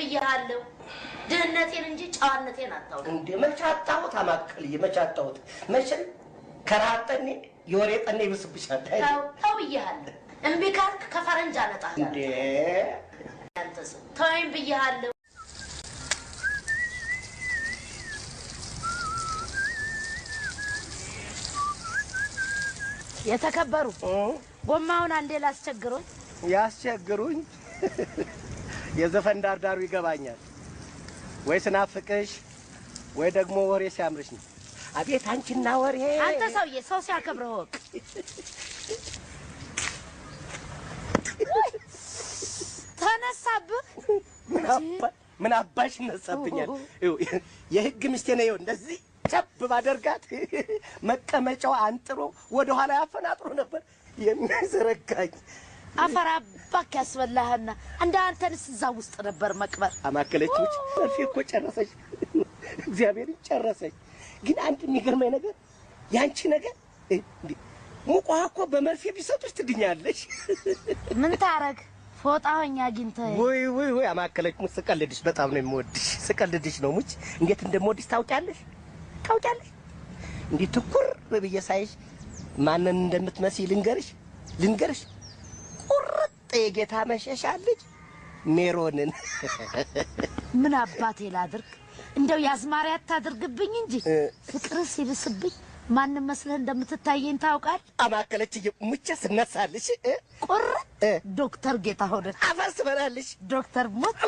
ብያለሁ ድህነቴን እንጂ ጫዋነቴን አጣው እንዴ መቻጣው ታማከል የመቻጣው መቼም ከራጠኔ የወሬ ጠኔ ይብስብሻል ታው ብያለሁ እምቢ ካልክ ከፈረንጅ አነጣለሁ እንዴ አንተስ ተወኝ ብያለሁ የተከበሩ ጎማውን አንዴ ላስቸግሩኝ ያስቸግሩኝ የዘፈን ዳርዳሩ ይገባኛል ወይ ስናፍቅሽ ወይ ደግሞ ወሬ ሲያምርሽ ነው አቤት አንቺና ወሬ አንተ ሰውዬ ሰው ሲያከብረው ወቅ ተነሳብህ ምን አባሽ ነሳብኛል የህግ ሚስቴ ነው እንደዚህ ጨብ ባደርጋት መቀመጫው አንጥሮ ወደ ኋላ ያፈናጥሮ ነበር የሚዘረጋኝ አፈራባክ ያስበላህና እንደ አንተንስ እዛ ውስጥ ነበር መቅበር አማከለችሽ መርፌ እኮ ጨረሰሽ እግዚአብሔር ጨረሰሽ ግን አንድ የሚገርመኝ ነገር ያንቺ ነገር ሙቋ እኮ በመርፌ ቢሰጡሽ ትድኛለሽ ምን ታረግ ፎጣውኛ አግኝተህ ወይ አማከለች ሙስ ስቀልድሽ በጣም ነው የምወድሽ ስቀልድሽ ነው ሙች እንዴት እንደምወድሽ ታውቂያለሽ እንዴ ትኩር በብዬ ሳይሽ ማንን እንደምትመስይ ልንገርሽ ቁርጥ የጌታ መሸሻ ልጅ ሜሮንን ምን አባቴ ላድርግ እንደው ያዝማሪያ ታድርግብኝ እንጂ ፍቅር ሲብስብኝ ማንንም መስለህ እንደምትታየኝ ታውቃል አማከለች ሙቸ ስነሳልሽ ቁርጥ ዶክተር ጌታሁን አፈስ በላልሽ ዶክተር ሞት